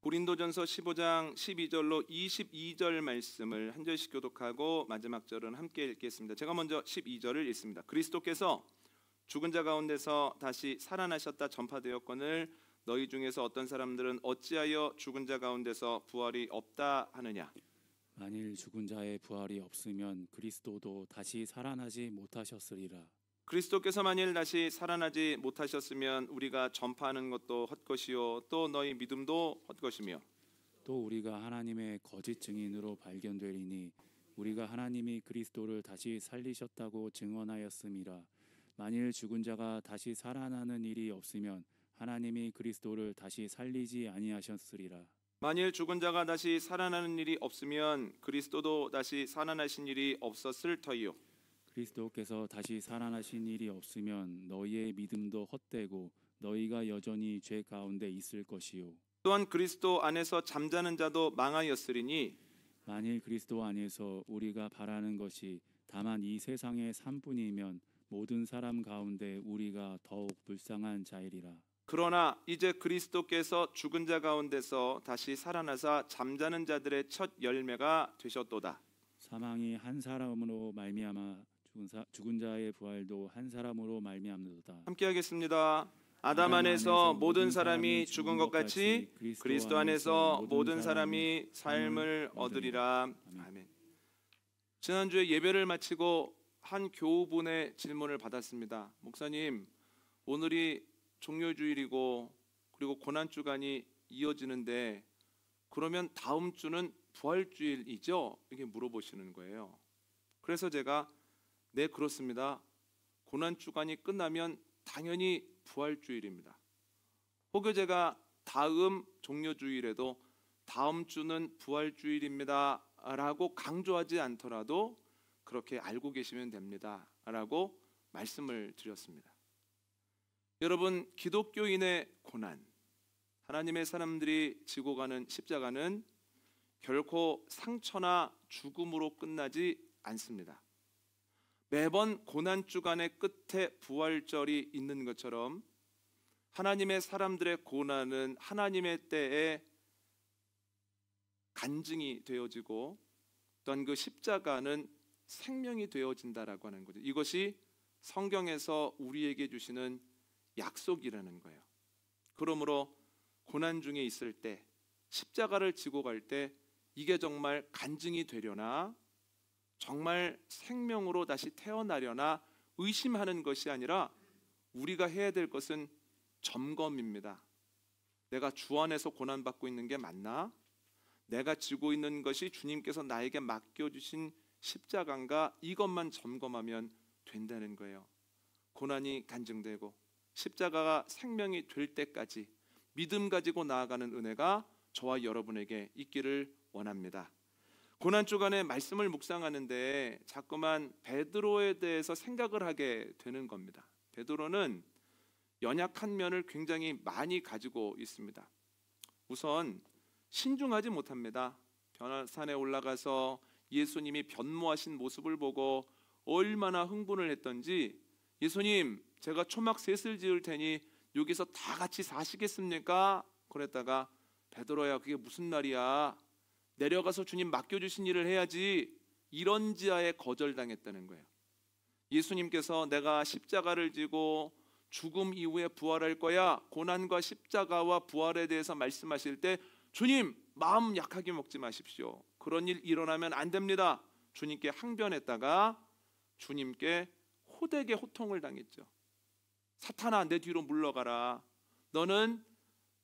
고린도전서 15장 12절로 22절 말씀을 한 절씩 교독하고 마지막 절은 함께 읽겠습니다. 제가 먼저 12절을 읽습니다. 그리스도께서 죽은 자 가운데서 다시 살아나셨다 전파되었거늘 너희 중에서 어떤 사람들은 어찌하여 죽은 자 가운데서 부활이 없다 하느냐. 만일 죽은 자의 부활이 없으면 그리스도도 다시 살아나지 못하셨으리라. 그리스도께서 만일 다시 살아나지 못하셨으면 우리가 전파하는 것도 헛것이요 또 너희 믿음도 헛것이며 또 우리가 하나님의 거짓 증인으로 발견되리니 우리가 하나님이 그리스도를 다시 살리셨다고 증언하였음이라. 만일 죽은 자가 다시 살아나는 일이 없으면 하나님이 그리스도를 다시 살리지 아니하셨으리라. 만일 죽은 자가 다시 살아나는 일이 없으면 그리스도도 다시 살아나신 일이 없었을 터이요. 그리스도께서 다시 살아나신 일이 없으면 너희의 믿음도 헛되고 너희가 여전히 죄 가운데 있을 것이요. 또한 그리스도 안에서 잠자는 자도 망하였으리니 만일 그리스도 안에서 우리가 바라는 것이 다만 이 세상의 삶뿐이면 모든 사람 가운데 우리가 더욱 불쌍한 자이리라. 그러나 이제 그리스도께서 죽은 자 가운데서 다시 살아나사 잠자는 자들의 첫 열매가 되셨도다. 사망이 한 사람으로 말미암아 죽은 자의 부활도 한 사람으로 말미암도다. 함께 하겠습니다. 아담 안에서 모든 사람이 죽은 것 같이 그리스도 안에서 모든 사람이 삶을 얻으리라. 아멘. 지난주에 예배를 마치고 한 교우분의 질문을 받았습니다. 목사님, 오늘이 종료주일이고 그리고 고난주간이 이어지는데 그러면 다음 주는 부활주일이죠? 이렇게 물어보시는 거예요. 그래서 제가 네, 그렇습니다. 고난주간이 끝나면 당연히 부활주일입니다. 혹여 제가 다음 종료주일에도 다음 주는 부활주일입니다 라고 강조하지 않더라도 그렇게 알고 계시면 됩니다 라고 말씀을 드렸습니다. 여러분, 기독교인의 고난, 하나님의 사람들이 지고 가는 십자가는 결코 상처나 죽음으로 끝나지 않습니다. 매번 고난주간의 끝에 부활절이 있는 것처럼 하나님의 사람들의 고난은 하나님의 때에 간증이 되어지고 또한 그 십자가는 생명이 되어진다라고 하는 거죠. 이것이 성경에서 우리에게 주시는 약속이라는 거예요. 그러므로 고난 중에 있을 때, 십자가를 지고 갈 때 이게 정말 간증이 되려나, 정말 생명으로 다시 태어나려나 의심하는 것이 아니라 우리가 해야 될 것은 점검입니다. 내가 주 안에서 고난받고 있는 게 맞나? 내가 지고 있는 것이 주님께서 나에게 맡겨주신 십자가인가? 이것만 점검하면 된다는 거예요. 고난이 간증되고 십자가가 생명이 될 때까지 믿음 가지고 나아가는 은혜가 저와 여러분에게 있기를 원합니다. 고난주간에 말씀을 묵상하는데 자꾸만 베드로에 대해서 생각을 하게 되는 겁니다. 베드로는 연약한 면을 굉장히 많이 가지고 있습니다. 우선 신중하지 못합니다. 변화산에 올라가서 예수님이 변모하신 모습을 보고 얼마나 흥분을 했던지, 예수님, 제가 초막 셋을 지을 테니 여기서 다 같이 사시겠습니까? 그랬다가 베드로야, 그게 무슨 말이야? 내려가서 주님 맡겨주신 일을 해야지. 이런 지하에 거절당했다는 거예요. 예수님께서 내가 십자가를 지고 죽음 이후에 부활할 거야, 고난과 십자가와 부활에 대해서 말씀하실 때 주님, 마음 약하게 먹지 마십시오. 그런 일 일어나면 안 됩니다. 주님께 항변했다가 주님께 호되게 호통을 당했죠. 사탄아, 내 뒤로 물러가라. 너는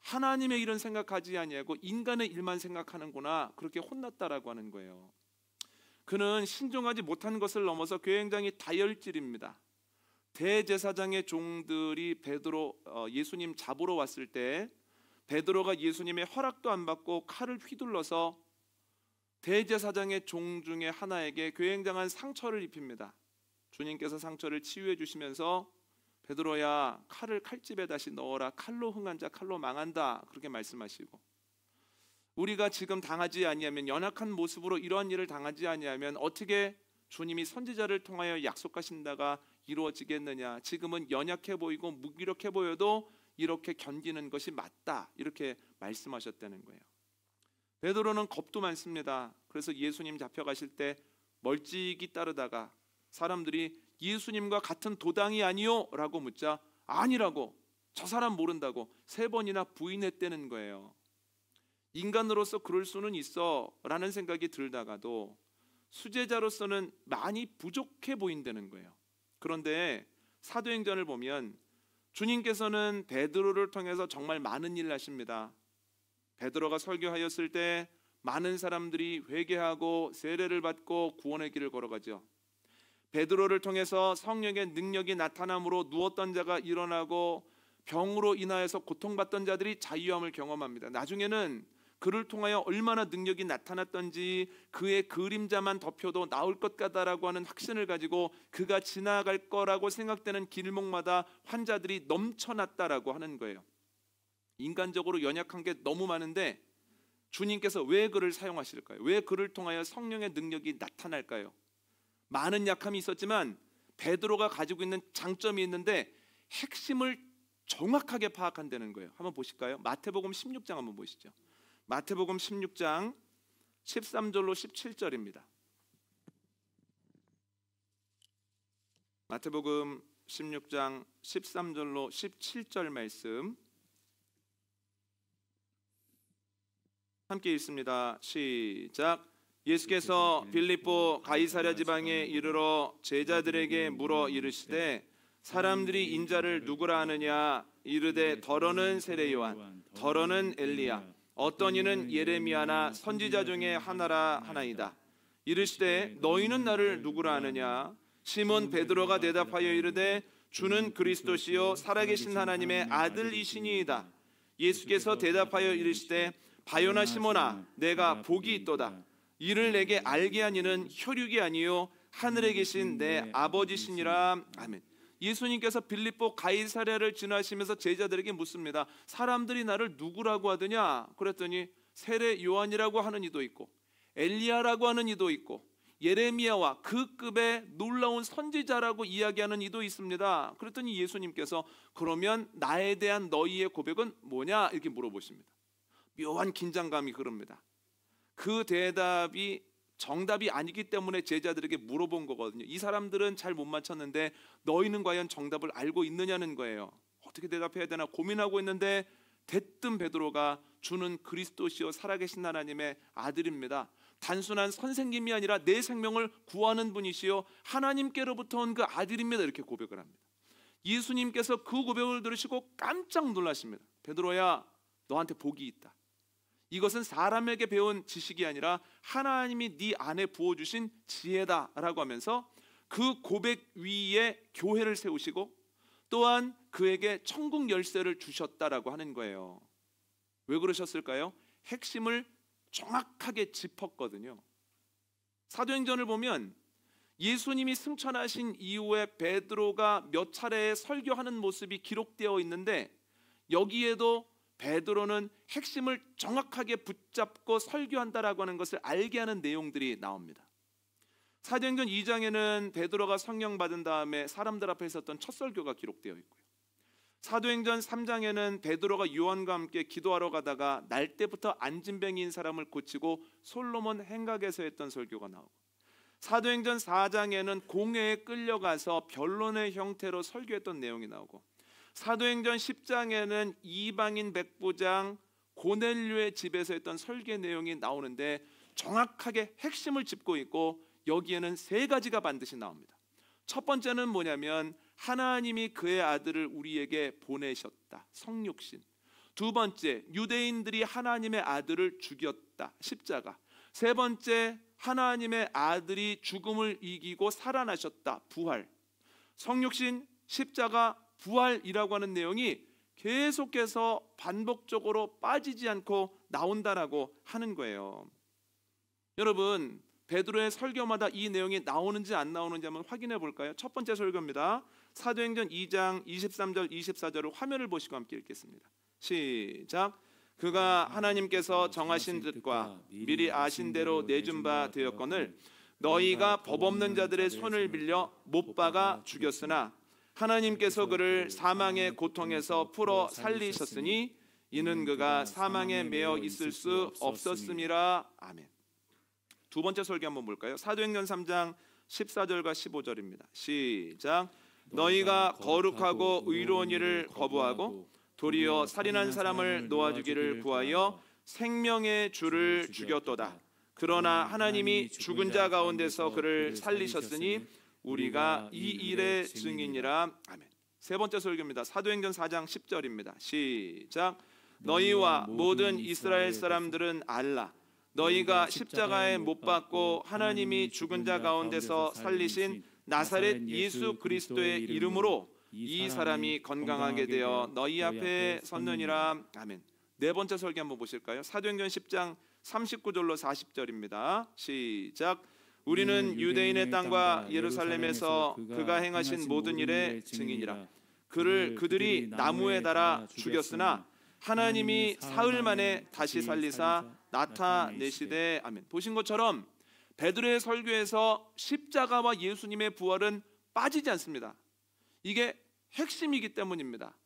하나님의 일은 생각하지 아니하고 인간의 일만 생각하는구나. 그렇게 혼났다라고 하는 거예요. 그는 신중하지 못한 것을 넘어서 굉장히 다혈질입니다. 대제사장의 종들이 예수님 잡으러 왔을 때 베드로가 예수님의 허락도 안 받고 칼을 휘둘러서 대제사장의 종 중에 하나에게 굉장한 상처를 입힙니다. 주님께서 상처를 치유해 주시면서 베드로야, 칼을 칼집에 다시 넣어라. 칼로 흥한 자 칼로 망한다. 그렇게 말씀하시고, 우리가 지금 당하지 아니하면, 연약한 모습으로 이러한 일을 당하지 아니하면 어떻게 주님이 선지자를 통하여 약속하신다가 이루어지겠느냐. 지금은 연약해 보이고 무기력해 보여도 이렇게 견디는 것이 맞다. 이렇게 말씀하셨다는 거예요. 베드로는 겁도 많습니다. 그래서 예수님 잡혀가실 때 멀찍이 따르다가 사람들이 예수님과 같은 도당이 아니요? 라고 묻자 아니라고, 저 사람 모른다고 3번이나 부인했다는 거예요. 인간으로서 그럴 수는 있어 라는 생각이 들다가도 수제자로서는 많이 부족해 보인다는 거예요. 그런데 사도행전을 보면 주님께서는 베드로를 통해서 정말 많은 일을 하십니다. 베드로가 설교하였을 때 많은 사람들이 회개하고 세례를 받고 구원의 길을 걸어가죠. 베드로를 통해서 성령의 능력이 나타남으로 누웠던 자가 일어나고 병으로 인하여서 고통받던 자들이 자유함을 경험합니다. 나중에는 그를 통하여 얼마나 능력이 나타났던지 그의 그림자만 덮여도 나을 것 같다라고 하는 확신을 가지고 그가 지나갈 거라고 생각되는 길목마다 환자들이 넘쳐났다라고 하는 거예요. 인간적으로 연약한 게 너무 많은데 주님께서 왜 그를 사용하실까요? 왜 그를 통하여 성령의 능력이 나타날까요? 많은 약함이 있었지만 베드로가 가지고 있는 장점이 있는데 핵심을 정확하게 파악한다는 거예요. 한번 보실까요? 마태복음 16장 한번 보시죠. 마태복음 16장 13절로 17절입니다. 마태복음 16장 13절로 17절 말씀 함께 읽습니다. 시작. 예수께서 빌립보 가이사랴 지방에 이르러 제자들에게 물어 이르시되 사람들이 인자를 누구라 하느냐? 이르되 더러는 세례 요한, 더러는 엘리야, 어떤 이는 예레미야나 선지자 중에 하나라 하나이다. 이르시되 너희는 나를 누구라 하느냐? 시몬 베드로가 대답하여 이르되 주는 그리스도시요 살아계신 하나님의 아들이시니이다. 예수께서 대답하여 이르시되 바요나 시몬아, 내가 복이 있도다. 이를 내게 알게 한 이는 혈육이 아니요 하늘에 계신 내 아버지시니라. 아멘. 예수님께서 빌립보 가이사랴를 지나시면서 제자들에게 묻습니다. 사람들이 나를 누구라고 하더냐? 그랬더니 세례 요한이라고 하는 이도 있고 엘리야라고 하는 이도 있고 예레미야와 그 급의 놀라운 선지자라고 이야기하는 이도 있습니다. 그랬더니 예수님께서 그러면 나에 대한 너희의 고백은 뭐냐? 이렇게 물어보십니다. 묘한 긴장감이 흐릅니다. 그 대답이 정답이 아니기 때문에 제자들에게 물어본 거거든요. 이 사람들은 잘 못 맞췄는데 너희는 과연 정답을 알고 있느냐는 거예요. 어떻게 대답해야 되나 고민하고 있는데 대뜸 베드로가 주는 그리스도시요 살아계신 하나님의 아들입니다. 단순한 선생님이 아니라 내 생명을 구하는 분이시요 하나님께로부터 온 그 아들입니다. 이렇게 고백을 합니다. 예수님께서 그 고백을 들으시고 깜짝 놀라십니다. 베드로야, 너한테 복이 있다. 이것은 사람에게 배운 지식이 아니라 하나님이 네 안에 부어주신 지혜다라고 하면서 그 고백 위에 교회를 세우시고 또한 그에게 천국 열쇠를 주셨다라고 하는 거예요. 왜 그러셨을까요? 핵심을 정확하게 짚었거든요. 사도행전을 보면 예수님이 승천하신 이후에 베드로가 몇 차례 설교하는 모습이 기록되어 있는데 여기에도 베드로는 핵심을 정확하게 붙잡고 설교한다라고 하는 것을 알게 하는 내용들이 나옵니다. 사도행전 2장에는 베드로가 성령 받은 다음에 사람들 앞에 있었던 첫 설교가 기록되어 있고요. 사도행전 3장에는 베드로가 요한과 함께 기도하러 가다가 날 때부터 안진뱅이인 사람을 고치고 솔로몬 행각에서 했던 설교가 나오고, 사도행전 4장에는 공회에 끌려가서 변론의 형태로 설교했던 내용이 나오고, 사도행전 10장에는 이방인 백부장 고넬료의 집에서 했던 설교 내용이 나오는데 정확하게 핵심을 짚고 있고 여기에는 3가지가 반드시 나옵니다. 첫 번째는 뭐냐면 하나님이 그의 아들을 우리에게 보내셨다. 성육신. 두 번째, 유대인들이 하나님의 아들을 죽였다. 십자가. 세 번째, 하나님의 아들이 죽음을 이기고 살아나셨다. 부활. 성육신, 십자가, 부활이라고 하는 내용이 계속해서 반복적으로 빠지지 않고 나온다라고 하는 거예요. 여러분, 베드로의 설교마다 이 내용이 나오는지 안 나오는지 한번 확인해 볼까요? 첫 번째 설교입니다. 사도행전 2장 23절 24절을 화면을 보시고 함께 읽겠습니다. 시작. 그가 하나님께서 정하신 뜻과 미리 아신 대로 내준 바 되었거늘 너희가 법 없는 자들의 손을 빌려 못 박아 죽였으나 하나님께서 그를 사망의 고통에서 풀어 살리셨으니 이는 그가 사망에 매여 있을 수 없었음이라. 아멘. 두 번째 설교 한번 볼까요? 사도행전 3장 14절과 15절입니다. 시작. 너희가 거룩하고 의로운 일을 거부하고 도리어 살인한 사람을 놓아주기를 구하여 생명의 주를 죽였도다. 그러나 하나님이 죽은 자 가운데서 그를 살리셨으니 우리가 이 일의 증인이라. 아멘. 세 번째 설교입니다. 사도행전 4장 10절입니다. 시작. 너희와 모든 이스라엘 사람들은 알라. 너희가 십자가에 못 박고 하나님이 죽은 자 가운데서 살리신 나사렛 예수 그리스도의 이름으로 이 사람이 건강하게 되어 너희 앞에 섰느니라. 아멘. 네 번째 설교 한번 보실까요? 사도행전 10장 39절로 40절입니다. 시작. 우리는 유대인의 땅과 예루살렘에서 그가 행하신 모든 일의 증인이라. 그를 그들이 나무에 달아 죽였으나 하나님이 사흘 만에 다시 살리사 나타내시되. 아멘. 보신 것처럼 베드로의 설교에서 십자가와 예수님의 부활은 빠지지 않습니다. 이게 핵심이기 때문입니다.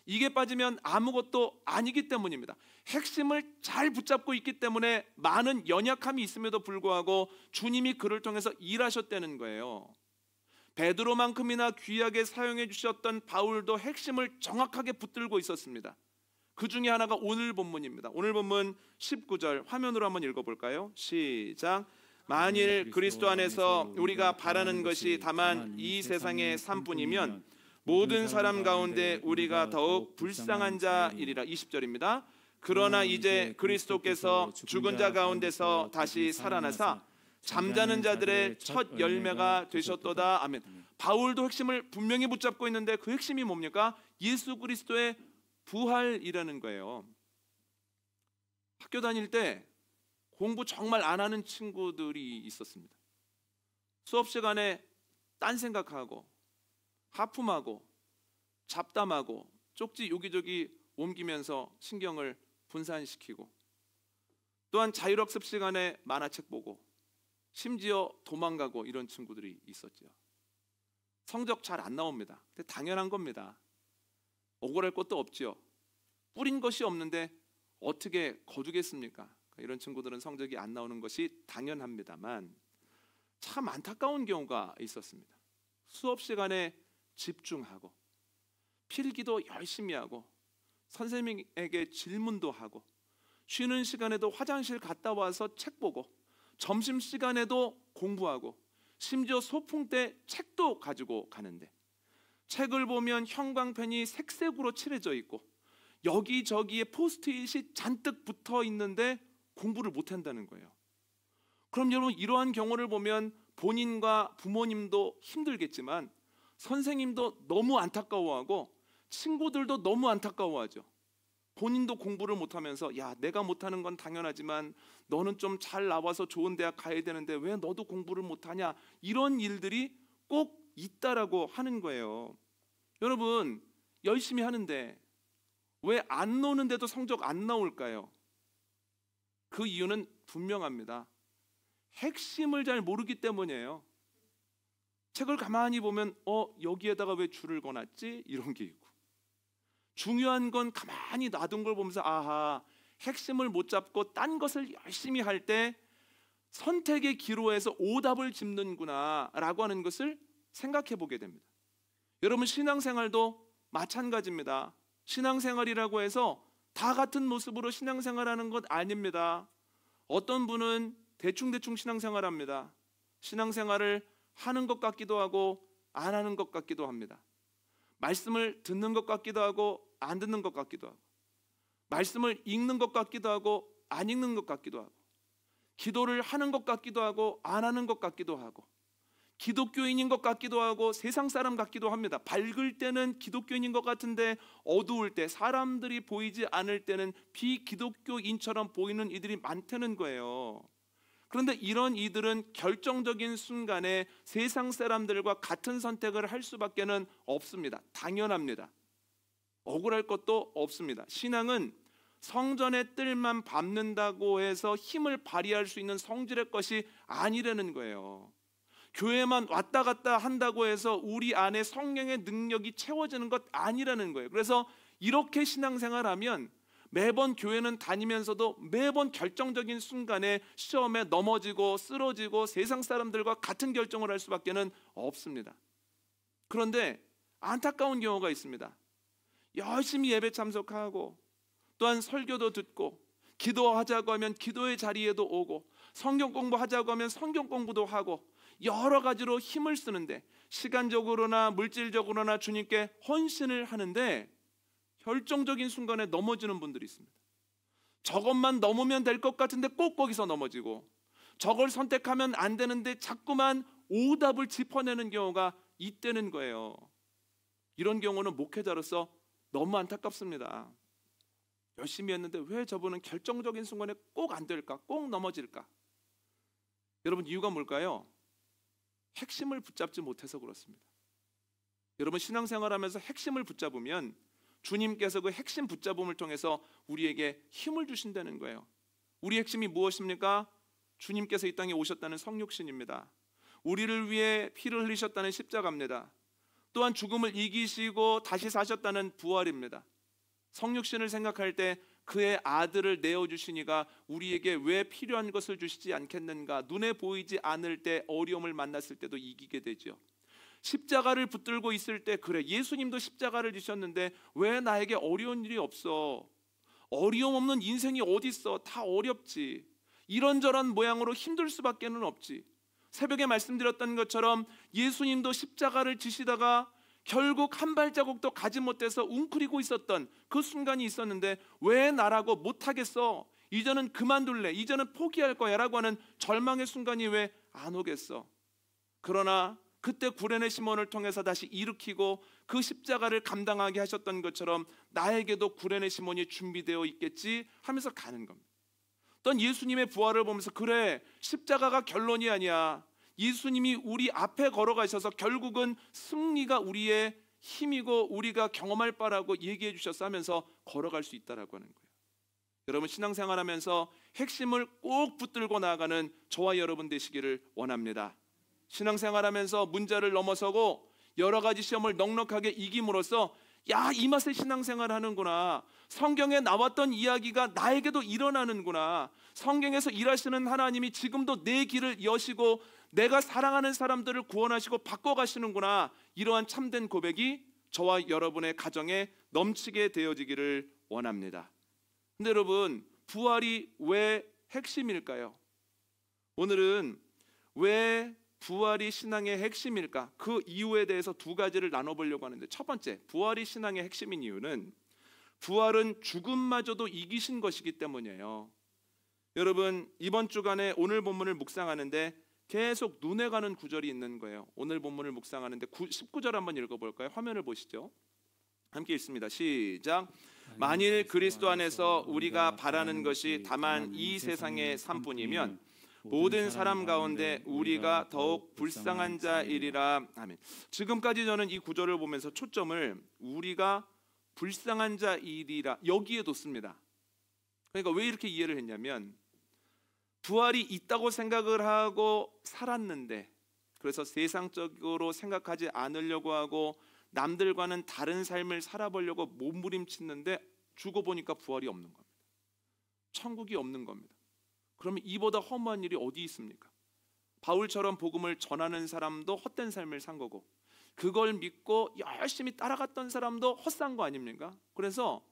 이게 빠지면 아무것도 아니기 때문입니다. 핵심을 잘 붙잡고 있기 때문에 많은 연약함이 있음에도 불구하고 주님이 그를 통해서 일하셨다는 거예요. 베드로만큼이나 귀하게 사용해 주셨던 바울도 핵심을 정확하게 붙들고 있었습니다. 그 중에 하나가 오늘 본문입니다. 오늘 본문 19절 화면으로 한번 읽어볼까요? 시작. 만일 그리스도 안에서 우리가 바라는 것이 다만 이 세상의 삶뿐이면 모든 사람 가운데 우리가 더욱 불쌍한 자이리라. 20절입니다. 그러나 이제 그리스도께서 죽은 자 가운데서 다시 살아나사 잠자는 자들의 첫 열매가 되셨도다. 아멘. 바울도 핵심을 분명히 붙잡고 있는데 그 핵심이 뭡니까? 예수 그리스도의 부활이라는 거예요. 학교 다닐 때 공부 정말 안 하는 친구들이 있었습니다. 수업 시간에 딴 생각하고 하품하고 잡담하고 쪽지 여기저기 옮기면서 신경을 분산시키고, 또한 자율학습 시간에 만화책 보고 심지어 도망가고 이런 친구들이 있었죠. 성적 잘 안 나옵니다. 근데 당연한 겁니다. 억울할 것도 없죠. 뿌린 것이 없는데 어떻게 거두겠습니까? 이런 친구들은 성적이 안 나오는 것이 당연합니다만 참 안타까운 경우가 있었습니다. 수업 시간에 집중하고 필기도 열심히 하고 선생님에게 질문도 하고 쉬는 시간에도 화장실 갔다 와서 책 보고 점심시간에도 공부하고 심지어 소풍 때 책도 가지고 가는데 책을 보면 형광펜이 색색으로 칠해져 있고 여기저기에 포스트잇이 잔뜩 붙어 있는데 공부를 못한다는 거예요. 그럼 여러분, 이러한 경우를 보면 본인과 부모님도 힘들겠지만 선생님도 너무 안타까워하고 친구들도 너무 안타까워하죠. 본인도 공부를 못하면서 야, 내가 못하는 건 당연하지만 너는 좀 잘 나와서 좋은 대학 가야 되는데 왜 너도 공부를 못하냐, 이런 일들이 꼭 있다라고 하는 거예요. 여러분, 열심히 하는데 왜 안 노는데도 성적 안 나올까요? 그 이유는 분명합니다. 핵심을 잘 모르기 때문이에요. 책을 가만히 보면 여기에다가 왜 줄을 거놨지? 이런 게 있고, 중요한 건 가만히 놔둔 걸 보면서 아하, 핵심을 못 잡고 딴 것을 열심히 할 때 선택의 기로에서 오답을 짚는구나 라고 하는 것을 생각해 보게 됩니다. 여러분, 신앙생활도 마찬가지입니다. 신앙생활이라고 해서 다 같은 모습으로 신앙생활하는 것 아닙니다. 어떤 분은 대충대충 신앙생활합니다. 신앙생활을 하는 것 같기도 하고 안 하는 것 같기도 합니다. 말씀을 듣는 것 같기도 하고 안 듣는 것 같기도 하고, 말씀을 읽는 것 같기도 하고 안 읽는 것 같기도 하고, 기도를 하는 것 같기도 하고 안 하는 것 같기도 하고, 기독교인인 것 같기도 하고 세상 사람 같기도 합니다. 밝을 때는 기독교인인 것 같은데 어두울 때, 사람들이 보이지 않을 때는 비기독교인처럼 보이는 이들이 많다는 거예요. 그런데 이런 이들은 결정적인 순간에 세상 사람들과 같은 선택을 할 수밖에 없습니다. 당연합니다. 억울할 것도 없습니다. 신앙은 성전의 뜰만 밟는다고 해서 힘을 발휘할 수 있는 성질의 것이 아니라는 거예요. 교회만 왔다 갔다 한다고 해서 우리 안에 성령의 능력이 채워지는 것 아니라는 거예요. 그래서 이렇게 신앙생활하면 매번 교회는 다니면서도 매번 결정적인 순간에 시험에 넘어지고 쓰러지고 세상 사람들과 같은 결정을 할 수밖에는 없습니다. 그런데 안타까운 경우가 있습니다. 열심히 예배 참석하고 또한 설교도 듣고 기도하자고 하면 기도의 자리에도 오고 성경 공부하자고 하면 성경 공부도 하고 여러 가지로 힘을 쓰는데 시간적으로나 물질적으로나 주님께 헌신을 하는데 결정적인 순간에 넘어지는 분들이 있습니다. 저것만 넘으면 될 것 같은데 꼭 거기서 넘어지고 저걸 선택하면 안 되는데 자꾸만 오답을 짚어내는 경우가 있다는 거예요. 이런 경우는 목회자로서 너무 안타깝습니다. 열심히 했는데 왜 저분은 결정적인 순간에 꼭 안 될까? 꼭 넘어질까? 여러분 이유가 뭘까요? 핵심을 붙잡지 못해서 그렇습니다. 여러분 신앙생활하면서 핵심을 붙잡으면 주님께서 그 핵심 붙잡음을 통해서 우리에게 힘을 주신다는 거예요. 우리 핵심이 무엇입니까? 주님께서 이 땅에 오셨다는 성육신입니다. 우리를 위해 피를 흘리셨다는 십자가입니다. 또한 죽음을 이기시고 다시 사셨다는 부활입니다. 성육신을 생각할 때 그의 아들을 내어주시니가 우리에게 왜 필요한 것을 주시지 않겠는가? 눈에 보이지 않을 때 어려움을 만났을 때도 이기게 되죠. 십자가를 붙들고 있을 때 그래 예수님도 십자가를 지셨는데 왜 나에게 어려운 일이 없어? 어려움 없는 인생이 어디 있어? 다 어렵지. 이런저런 모양으로 힘들 수밖에는 없지. 새벽에 말씀드렸던 것처럼 예수님도 십자가를 지시다가 결국 한 발자국도 가지 못해서 웅크리고 있었던 그 순간이 있었는데 왜 나라고 못하겠어? 이제는 그만둘래. 이제는 포기할 거야 라고 하는 절망의 순간이 왜 안 오겠어? 그러나 그때 구레네 시몬을 통해서 다시 일으키고 그 십자가를 감당하게 하셨던 것처럼 나에게도 구레네 시몬이 준비되어 있겠지 하면서 가는 겁니다. 또한 예수님의 부활을 보면서 그래 십자가가 결론이 아니야. 예수님이 우리 앞에 걸어가셔서 결국은 승리가 우리의 힘이고 우리가 경험할 바라고 얘기해 주셨어 하면서 걸어갈 수 있다라고 하는 거예요. 여러분 신앙생활하면서 핵심을 꼭 붙들고 나아가는 저와 여러분 되시기를 원합니다. 신앙생활하면서 문제를 넘어서고 여러 가지 시험을 넉넉하게 이김으로써 야, 이 맛에 신앙생활 하는구나. 성경에 나왔던 이야기가 나에게도 일어나는구나. 성경에서 일하시는 하나님이 지금도 내 길을 여시고 내가 사랑하는 사람들을 구원하시고 바꿔가시는구나. 이러한 참된 고백이 저와 여러분의 가정에 넘치게 되어지기를 원합니다. 근데 여러분 부활이 왜 핵심일까요? 오늘은 왜 부활이 신앙의 핵심일까? 그 이유에 대해서 두 가지를 나눠보려고 하는데 첫 번째, 부활이 신앙의 핵심인 이유는 부활은 죽음마저도 이기신 것이기 때문이에요. 여러분 이번 주간에 오늘 본문을 묵상하는데 계속 눈에 가는 구절이 있는 거예요. 오늘 본문을 묵상하는데 19절 한번 읽어볼까요? 화면을 보시죠. 함께 읽습니다. 시작. 만일 그리스도 안에서 우리가 바라는 것이 다만 이 세상의 삶뿐이면 모든 사람 가운데 우리가 더욱 불쌍한 자이리라. 아멘. 지금까지 저는 이 구절을 보면서 초점을 우리가 불쌍한 자이리라 여기에 뒀습니다. 그러니까 왜 이렇게 이해를 했냐면 부활이 있다고 생각을 하고 살았는데 그래서 세상적으로 생각하지 않으려고 하고 남들과는 다른 삶을 살아보려고 몸부림치는데 죽어보니까 부활이 없는 겁니다. 천국이 없는 겁니다. 그러면 이보다 허무한 일이 어디 있습니까? 바울처럼 복음을 전하는 사람도 헛된 삶을 산 거고 그걸 믿고 열심히 따라갔던 사람도 헛산 거 아닙니까? 그래서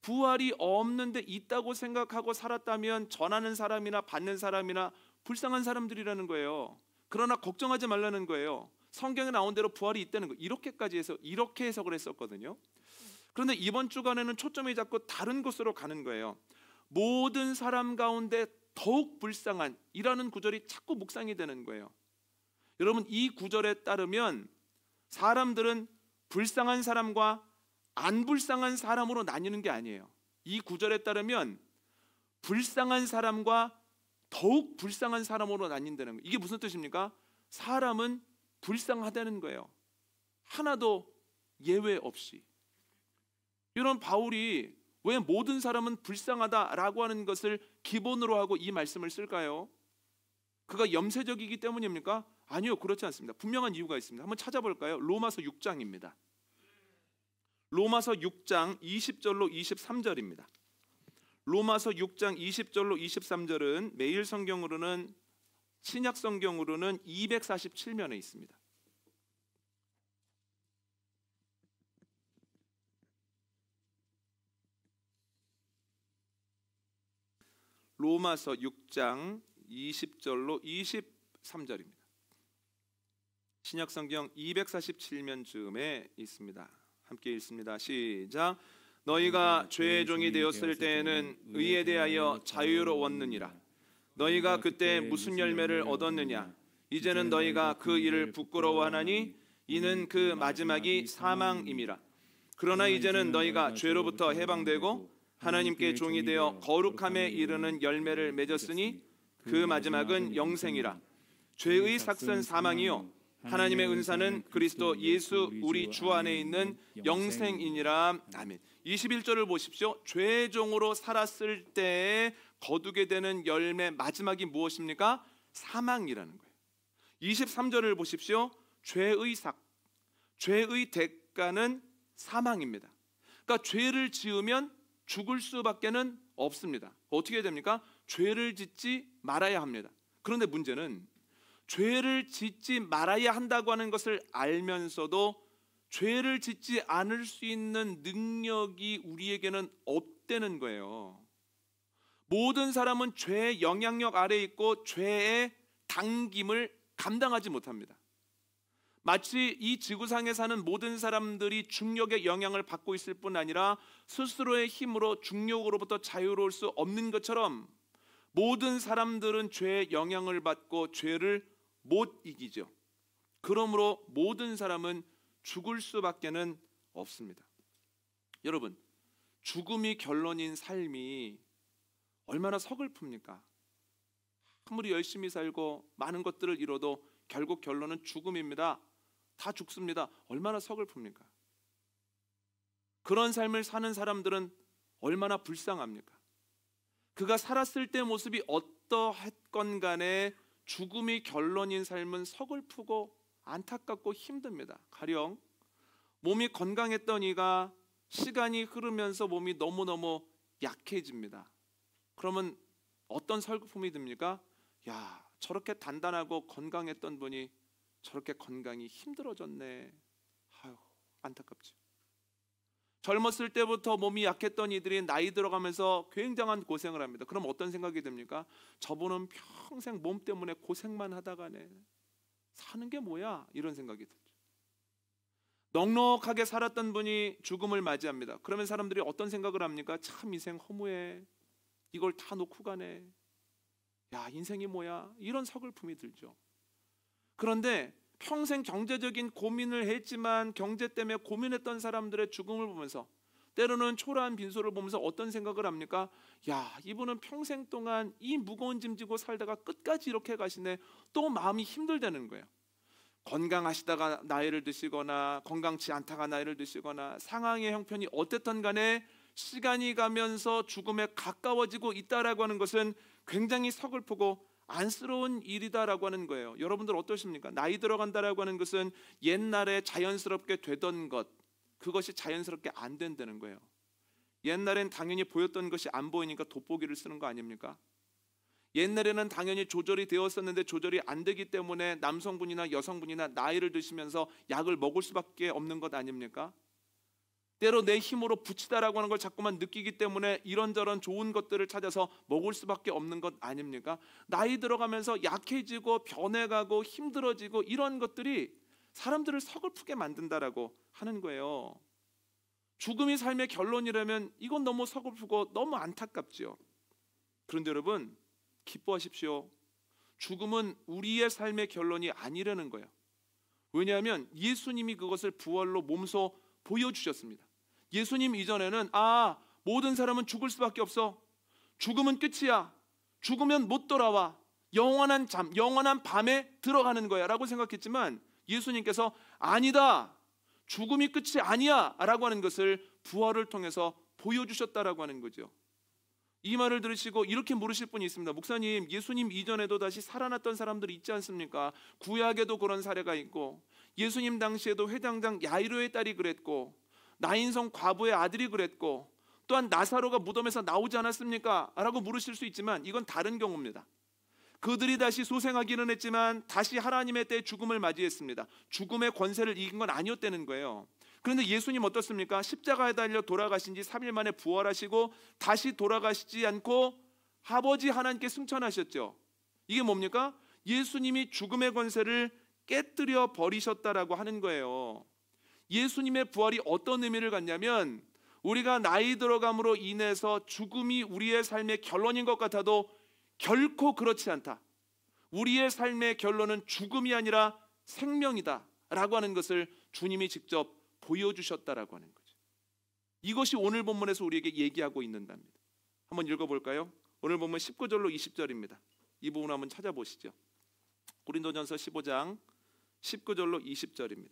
부활이 없는데 있다고 생각하고 살았다면 전하는 사람이나 받는 사람이나 불쌍한 사람들이라는 거예요. 그러나 걱정하지 말라는 거예요. 성경에 나온 대로 부활이 있다는 거. 이렇게 해석을 했었거든요. 그런데 이번 주간에는 초점이 자꾸 다른 곳으로 가는 거예요. 모든 사람 가운데 더욱 불쌍한 이라는 구절이 자꾸 묵상이 되는 거예요. 여러분 이 구절에 따르면 사람들은 불쌍한 사람과 안 불쌍한 사람으로 나뉘는 게 아니에요. 이 구절에 따르면 불쌍한 사람과 더욱 불쌍한 사람으로 나뉜다는 거예요. 이게 무슨 뜻입니까? 사람은 불쌍하다는 거예요. 하나도 예외 없이. 이런 바울이 왜 모든 사람은 불쌍하다라고 하는 것을 기본으로 하고 이 말씀을 쓸까요? 그가 염세적이기 때문입니까? 아니요, 그렇지 않습니다. 분명한 이유가 있습니다. 한번 찾아볼까요? 로마서 6장입니다. 로마서 6장 20절로 23절입니다. 로마서 6장 20절로 23절은 매일 성경으로는 신약 성경으로는 247면에 있습니다. 로마서 6장 20절로 23절입니다. 신약 성경 247면 즈음에 있습니다. 함께 읽습니다. 시작. 너희가 죄의 종이 되었을 때에는 의에 대하여 자유로웠느니라. 너희가 그때 무슨 열매를 얻었느냐? 이제는 너희가 그 일을 부끄러워하나니 이는 그 마지막이 사망임이라. 그러나 이제는 너희가 죄로부터 해방되고 하나님께 종이 되어 거룩함에 이르는 열매를 맺었으니 그 마지막은 영생이라. 죄의 삭은 사망이요 하나님의 은사는 그리스도 예수 우리 주 안에 있는 영생이니라. 아멘. 21절을 보십시오. 죄의 종으로 살았을 때에 거두게 되는 열매 마지막이 무엇입니까? 사망이라는 거예요. 23절을 보십시오. 죄의 삭, 죄의 대가는 사망입니다. 그러니까 죄를 지으면 죽을 수밖에는 없습니다. 어떻게 됩니까? 죄를 짓지 말아야 합니다. 그런데 문제는 죄를 짓지 말아야 한다고 하는 것을 알면서도 죄를 짓지 않을 수 있는 능력이 우리에게는 없다는 거예요. 모든 사람은 죄의 영향력 아래에 있고 죄의 당김을 감당하지 못합니다. 마치 이 지구상에 사는 모든 사람들이 중력의 영향을 받고 있을 뿐 아니라 스스로의 힘으로 중력으로부터 자유로울 수 없는 것처럼 모든 사람들은 죄의 영향을 받고 죄를 못 이기죠. 그러므로 모든 사람은 죽을 수밖에는 없습니다. 여러분, 죽음이 결론인 삶이 얼마나 서글픕니까? 아무리 열심히 살고 많은 것들을 이뤄도 결국 결론은 죽음입니다. 다 죽습니다. 얼마나 서글픕니까? 그런 삶을 사는 사람들은 얼마나 불쌍합니까? 그가 살았을 때 모습이 어떠했건 간에 죽음이 결론인 삶은 서글프고 안타깝고 힘듭니다. 가령 몸이 건강했던 이가 시간이 흐르면서 몸이 너무너무 약해집니다. 그러면 어떤 서글픔이 듭니까? 야, 저렇게 단단하고 건강했던 분이 저렇게 건강이 힘들어졌네. 아유, 안타깝죠. 젊었을 때부터 몸이 약했던 이들이 나이 들어가면서 굉장한 고생을 합니다. 그럼 어떤 생각이 듭니까? 저분은 평생 몸 때문에 고생만 하다가네. 사는 게 뭐야? 이런 생각이 들죠. 넉넉하게 살았던 분이 죽음을 맞이합니다. 그러면 사람들이 어떤 생각을 합니까? 참 인생 허무해. 이걸 다 놓고 가네. 야, 인생이 뭐야? 이런 서글픔이 들죠. 그런데 평생 경제적인 고민을 했지만 경제 때문에 고민했던 사람들의 죽음을 보면서 때로는 초라한 빈소를 보면서 어떤 생각을 합니까? 야, 이분은 평생 동안 이 무거운 짐 지고 살다가 끝까지 이렇게 가시네. 또 마음이 힘들다는 거예요. 건강하시다가 나이를 드시거나 건강치 않다가 나이를 드시거나 상황의 형편이 어땠든 간에 시간이 가면서 죽음에 가까워지고 있다라고 하는 것은 굉장히 서글프고 안쓰러운 일이다라고 하는 거예요. 여러분들 어떠십니까? 나이 들어간다라고 하는 것은 옛날에 자연스럽게 되던 것, 그것이 자연스럽게 안 된다는 거예요. 옛날엔 당연히 보였던 것이 안 보이니까 돋보기를 쓰는 거 아닙니까? 옛날에는 당연히 조절이 되었었는데 조절이 안 되기 때문에 남성분이나 여성분이나 나이를 드시면서 약을 먹을 수밖에 없는 것 아닙니까? 때로 내 힘으로 붙이다라고 하는 걸 자꾸만 느끼기 때문에 이런저런 좋은 것들을 찾아서 먹을 수밖에 없는 것 아닙니까? 나이 들어가면서 약해지고 변해가고 힘들어지고 이런 것들이 사람들을 서글프게 만든다라고 하는 거예요. 죽음이 삶의 결론이라면 이건 너무 서글프고 너무 안타깝죠. 그런데 여러분, 기뻐하십시오. 죽음은 우리의 삶의 결론이 아니라는 거예요. 왜냐하면 예수님이 그것을 부활로 몸소 보여주셨습니다. 예수님 이전에는 모든 사람은 죽을 수밖에 없어. 죽음은 끝이야. 죽으면 못 돌아와. 영원한 잠, 영원한 밤에 들어가는 거야 라고 생각했지만 예수님께서 아니다. 죽음이 끝이 아니야 라고 하는 것을 부활을 통해서 보여주셨다라고 하는 거죠. 이 말을 들으시고 이렇게 물으실 분이 있습니다. 목사님, 예수님 이전에도 다시 살아났던 사람들이 있지 않습니까? 구약에도 그런 사례가 있고 예수님 당시에도 회당장 야이로의 딸이 그랬고 나인성 과부의 아들이 그랬고 또한 나사로가 무덤에서 나오지 않았습니까? 라고 물으실 수 있지만 이건 다른 경우입니다. 그들이 다시 소생하기는 했지만 다시 하나님의 때에 죽음을 맞이했습니다. 죽음의 권세를 이긴 건 아니었다는 거예요. 그런데 예수님 어떻습니까? 십자가에 달려 돌아가신 지 3일 만에 부활하시고 다시 돌아가시지 않고 아버지 하나님께 승천하셨죠. 이게 뭡니까? 예수님이 죽음의 권세를 깨뜨려 버리셨다라고 하는 거예요. 예수님의 부활이 어떤 의미를 갖냐면 우리가 나이 들어감으로 인해서 죽음이 우리의 삶의 결론인 것 같아도 결코 그렇지 않다. 우리의 삶의 결론은 죽음이 아니라 생명이다 라고 하는 것을 주님이 직접 보여주셨다라고 하는 거죠. 이것이 오늘 본문에서 우리에게 얘기하고 있는답니다. 한번 읽어볼까요? 오늘 본문 19절로 20절입니다. 이 부분 한번 찾아보시죠. 고린도전서 15장 19절로 20절입니다.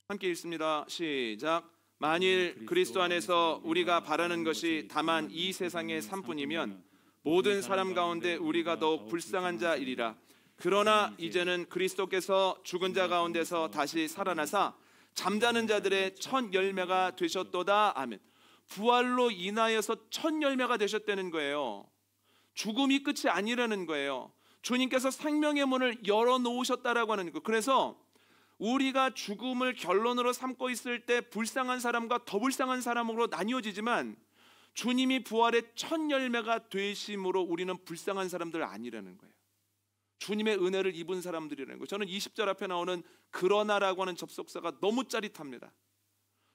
함께 읽습니다. 시작. 만일 그리스도 안에서 우리가 바라는 것이 다만 이 세상의 삶뿐이면 모든 사람 가운데 우리가 더욱 불쌍한 자이리라. 그러나 이제는 그리스도께서 죽은 자 가운데서 다시 살아나사 잠자는 자들의 첫 열매가 되셨도다. 아멘. 부활로 인하여서 첫 열매가 되셨다는 거예요. 죽음이 끝이 아니라는 거예요. 주님께서 생명의 문을 열어놓으셨다라고 하는 거. 그래서 우리가 죽음을 결론으로 삼고 있을 때 불쌍한 사람과 더 불쌍한 사람으로 나뉘어지지만 주님이 부활의 첫 열매가 되심으로 우리는 불쌍한 사람들 아니라는 거예요. 주님의 은혜를 입은 사람들이라는 거예요. 저는 20절 앞에 나오는 그러나라고 하는 접속사가 너무 짜릿합니다.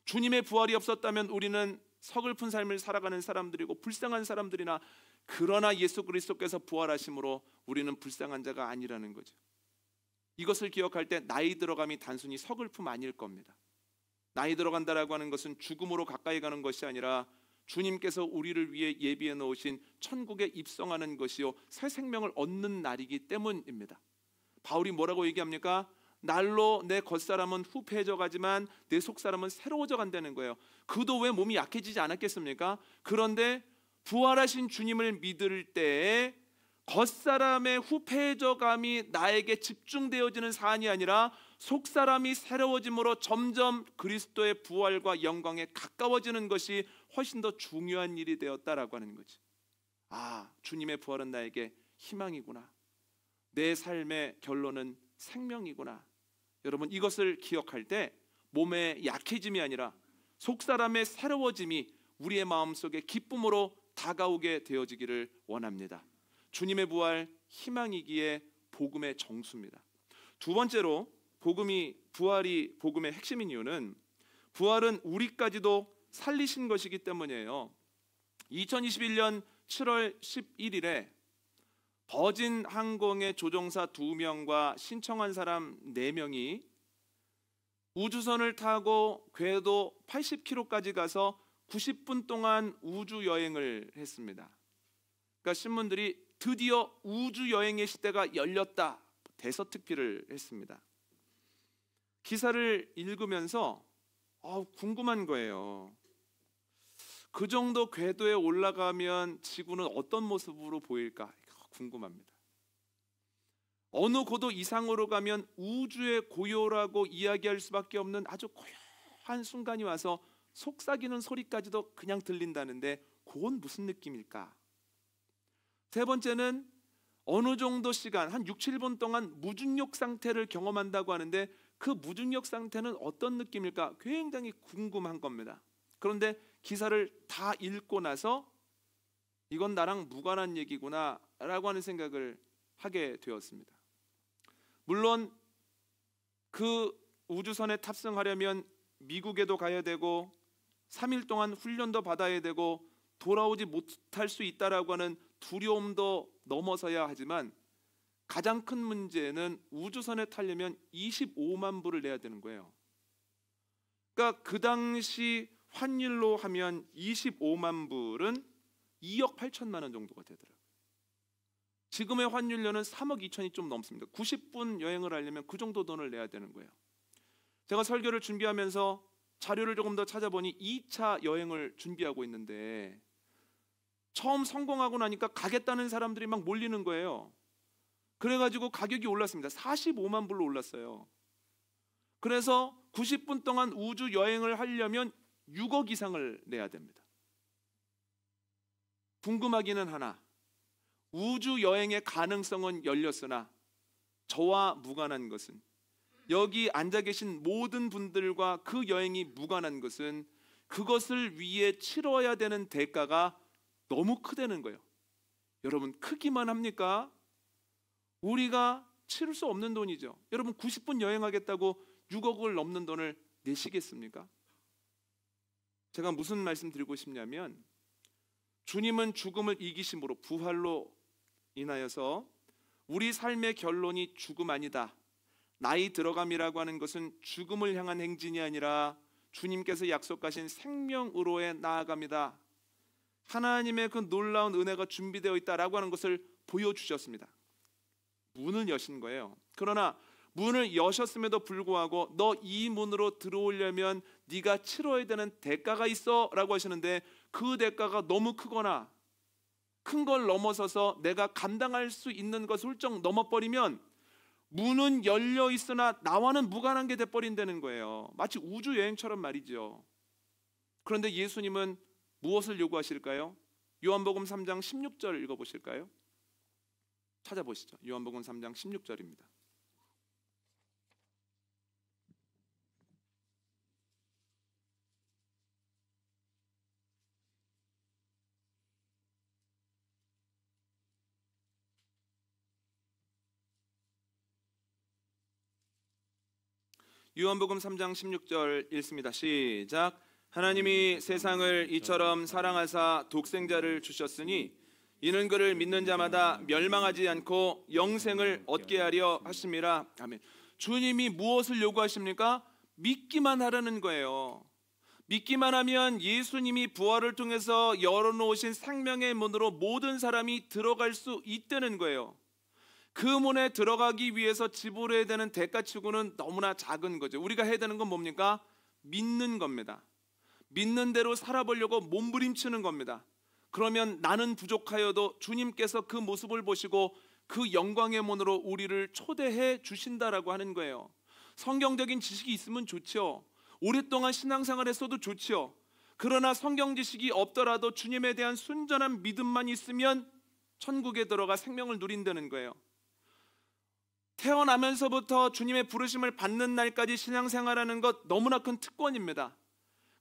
주님의 부활이 없었다면 우리는 서글픈 삶을 살아가는 사람들이고 불쌍한 사람들이나 그러나 예수 그리스도께서 부활하심으로 우리는 불쌍한 자가 아니라는 거죠. 이것을 기억할 때 나이 들어감이 단순히 서글픔 아닐 겁니다. 나이 들어간다라고 하는 것은 죽음으로 가까이 가는 것이 아니라 주님께서 우리를 위해 예비해 놓으신 천국에 입성하는 것이요 새 생명을 얻는 날이기 때문입니다. 바울이 뭐라고 얘기합니까? 날로 내 겉사람은 후패해져 가지만 내 속사람은 새로워져 간다는 거예요. 그도 왜 몸이 약해지지 않았겠습니까? 그런데 부활하신 주님을 믿을 때에 겉사람의 후패해져감이 나에게 집중되어지는 사안이 아니라 속사람이 새로워짐으로 점점 그리스도의 부활과 영광에 가까워지는 것이 훨씬 더 중요한 일이 되었다라고 하는 거지. 아, 주님의 부활은 나에게 희망이구나. 내 삶의 결론은 생명이구나. 여러분 이것을 기억할 때 몸의 약해짐이 아니라 속사람의 새로워짐이 우리의 마음속에 기쁨으로 다가오게 되어지기를 원합니다. 주님의 부활 희망이기에 복음의 정수입니다. 두 번째로 부활이 복음의 핵심인 이유는 부활은 우리까지도 살리신 것이기 때문이에요. 2021년 7월 11일에 버진 항공의 조종사 2명과 신청한 사람 4명이 우주선을 타고 궤도 80km까지 가서 90분 동안 우주 여행을 했습니다. 그러니까 신문들이 드디어 우주 여행의 시대가 열렸다 대서특필을 했습니다. 기사를 읽으면서 궁금한 거예요. 그 정도 궤도에 올라가면 지구는 어떤 모습으로 보일까 궁금합니다. 어느 고도 이상으로 가면 우주의 고요라고 이야기할 수밖에 없는 아주 고요한 순간이 와서 속삭이는 소리까지도 그냥 들린다는데 그건 무슨 느낌일까? 세 번째는 어느 정도 시간 한 6, 7분 동안 무중력 상태를 경험한다고 하는데 그 무중력 상태는 어떤 느낌일까? 굉장히 궁금한 겁니다. 그런데 기사를 다 읽고 나서 이건 나랑 무관한 얘기구나 라고 하는 생각을 하게 되었습니다. 물론 그 우주선에 탑승하려면 미국에도 가야 되고 3일 동안 훈련도 받아야 되고 돌아오지 못할 수 있다라고 하는 두려움도 넘어서야 하지만 가장 큰 문제는 우주선에 타려면 25만 불을 내야 되는 거예요. 그러니까 그 당시 환율로 하면 25만 불은 2억 8천만 원 정도가 되더라고요. 지금의 환율로는 3억 2천이 좀 넘습니다. 90분 여행을 하려면 그 정도 돈을 내야 되는 거예요. 제가 설교를 준비하면서 자료를 조금 더 찾아보니 2차 여행을 준비하고 있는데 처음 성공하고 나니까 가겠다는 사람들이 막 몰리는 거예요. 그래가지고 가격이 올랐습니다. 45만 불로 올랐어요. 그래서 90분 동안 우주 여행을 하려면 6억 이상을 내야 됩니다. 궁금하기는 하나, 우주 여행의 가능성은 열렸으나 저와 무관한 것은, 여기 앉아 계신 모든 분들과 그 여행이 무관한 것은 그것을 위해 치러야 되는 대가가 너무 크다는 거예요. 여러분, 크기만 합니까? 우리가 치를 수 없는 돈이죠. 여러분, 90분 여행하겠다고 6억을 넘는 돈을 내시겠습니까? 제가 무슨 말씀 드리고 싶냐면, 주님은 죽음을 이기심으로, 부활로 인하여서 우리 삶의 결론이 죽음 아니다, 나이 들어감이라고 하는 것은 죽음을 향한 행진이 아니라 주님께서 약속하신 생명으로의 나아갑니다, 하나님의 그 놀라운 은혜가 준비되어 있다라고 하는 것을 보여주셨습니다. 문을 여신 거예요. 그러나 문을 여셨음에도 불구하고 너 이 문으로 들어오려면 네가 치러야 되는 대가가 있어 라고 하시는데, 그 대가가 너무 크거나 큰 걸 넘어서서 내가 감당할 수 있는 것을 훌쩍 넘어버리면 문은 열려 있으나 나와는 무관한 게 돼버린다는 거예요. 마치 우주 여행처럼 말이죠. 그런데 예수님은 무엇을 요구하실까요? 요한복음 3장 16절 읽어보실까요? 찾아보시죠. 요한복음 3장 16절입니다. 요한복음 3장 16절 읽습니다. 시작. 하나님이 세상을 이처럼 사랑하사 독생자를 주셨으니 이는 그를 믿는 자마다 멸망하지 않고 영생을 얻게 하려 하심이라. 아멘. 주님이 무엇을 요구하십니까? 믿기만 하라는 거예요. 믿기만 하면 예수님이 부활을 통해서 열어놓으신 생명의 문으로 모든 사람이 들어갈 수 있다는 거예요. 그 문에 들어가기 위해서 지불해야 되는 대가치고는 너무나 작은 거죠. 우리가 해야 되는 건 뭡니까? 믿는 겁니다. 믿는 대로 살아보려고 몸부림치는 겁니다. 그러면 나는 부족하여도 주님께서 그 모습을 보시고 그 영광의 문으로 우리를 초대해 주신다라고 하는 거예요. 성경적인 지식이 있으면 좋죠. 오랫동안 신앙생활 했어도 좋죠. 그러나 성경 지식이 없더라도 주님에 대한 순전한 믿음만 있으면 천국에 들어가 생명을 누린다는 거예요. 태어나면서부터 주님의 부르심을 받는 날까지 신앙생활하는 것 너무나 큰 특권입니다.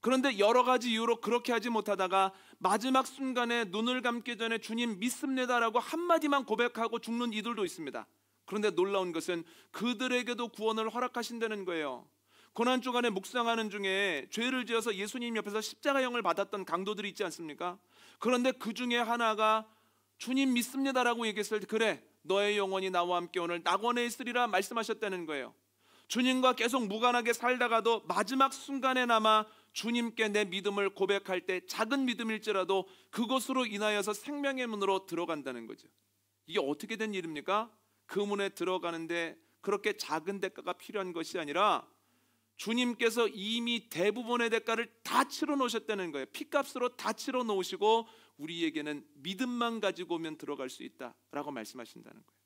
그런데 여러 가지 이유로 그렇게 하지 못하다가 마지막 순간에 눈을 감기 전에 주님 믿습니다라고 한마디만 고백하고 죽는 이들도 있습니다. 그런데 놀라운 것은 그들에게도 구원을 허락하신다는 거예요. 고난주간에 묵상하는 중에 죄를 지어서 예수님 옆에서 십자가형을 받았던 강도들이 있지 않습니까? 그런데 그 중에 하나가 주님 믿습니다라고 얘기했을 때, 그래 너의 영혼이 나와 함께 오늘 낙원에 있으리라 말씀하셨다는 거예요. 주님과 계속 무관하게 살다가도 마지막 순간에나마 주님께 내 믿음을 고백할 때 작은 믿음일지라도 그것으로 인하여서 생명의 문으로 들어간다는 거죠. 이게 어떻게 된 일입니까? 그 문에 들어가는데 그렇게 작은 대가가 필요한 것이 아니라 주님께서 이미 대부분의 대가를 다 치러 놓으셨다는 거예요. 피값으로 다 치러 놓으시고 우리에게는 믿음만 가지고 오면 들어갈 수 있다라고 말씀하신다는 거예요.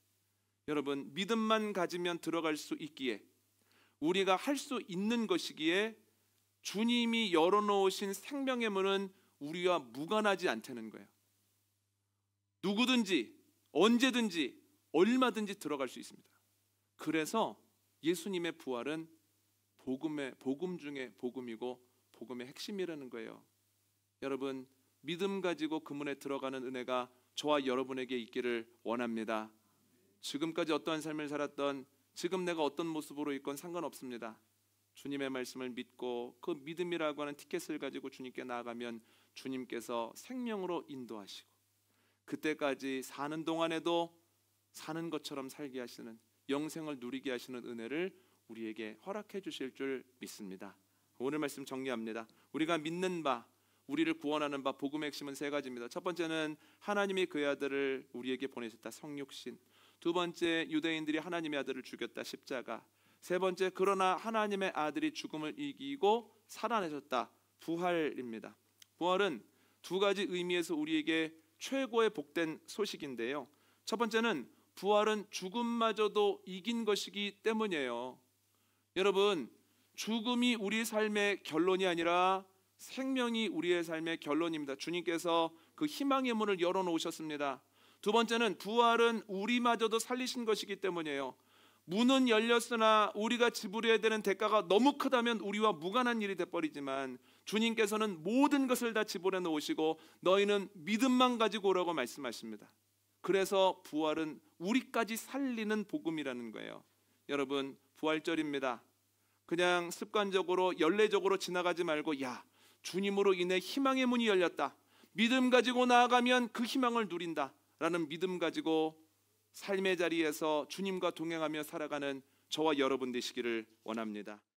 여러분, 믿음만 가지면 들어갈 수 있기에, 우리가 할 수 있는 것이기에 주님이 열어놓으신 생명의 문은 우리와 무관하지 않다는 거예요. 누구든지 언제든지 얼마든지 들어갈 수 있습니다. 그래서 예수님의 부활은 복음 중에 복음이고 복음의 핵심이라는 거예요. 여러분, 믿음 가지고 그 문에 들어가는 은혜가 저와 여러분에게 있기를 원합니다. 지금까지 어떠한 삶을 살았던, 지금 내가 어떤 모습으로 있건 상관없습니다. 주님의 말씀을 믿고 그 믿음이라고 하는 티켓을 가지고 주님께 나아가면 주님께서 생명으로 인도하시고 그때까지 사는 동안에도 사는 것처럼 살게 하시는, 영생을 누리게 하시는 은혜를 우리에게 허락해 주실 줄 믿습니다. 오늘 말씀 정리합니다. 우리가 믿는 바, 우리를 구원하는 바, 복음의 핵심은 세 가지입니다. 첫 번째는 하나님이 그의 아들을 우리에게 보내셨다, 성육신. 두 번째, 유대인들이 하나님의 아들을 죽였다, 십자가. 세 번째, 그러나 하나님의 아들이 죽음을 이기고 살아내셨다, 부활입니다. 부활은 두 가지 의미에서 우리에게 최고의 복된 소식인데요. 첫 번째는 부활은 죽음마저도 이긴 것이기 때문이에요. 여러분, 죽음이 우리 삶의 결론이 아니라 생명이 우리의 삶의 결론입니다. 주님께서 그 희망의 문을 열어놓으셨습니다. 두 번째는 부활은 우리마저도 살리신 것이기 때문이에요. 문은 열렸으나 우리가 지불해야 되는 대가가 너무 크다면 우리와 무관한 일이 돼버리지만 주님께서는 모든 것을 다 지불해 놓으시고 너희는 믿음만 가지고 오라고 말씀하십니다. 그래서 부활은 우리까지 살리는 복음이라는 거예요. 여러분, 부활절입니다. 그냥 습관적으로 연례적으로 지나가지 말고 야, 주님으로 인해 희망의 문이 열렸다, 믿음 가지고 나아가면 그 희망을 누린다 라는 믿음 가지고 삶의 자리에서 주님과 동행하며 살아가는 저와 여러분 되시기를 원합니다.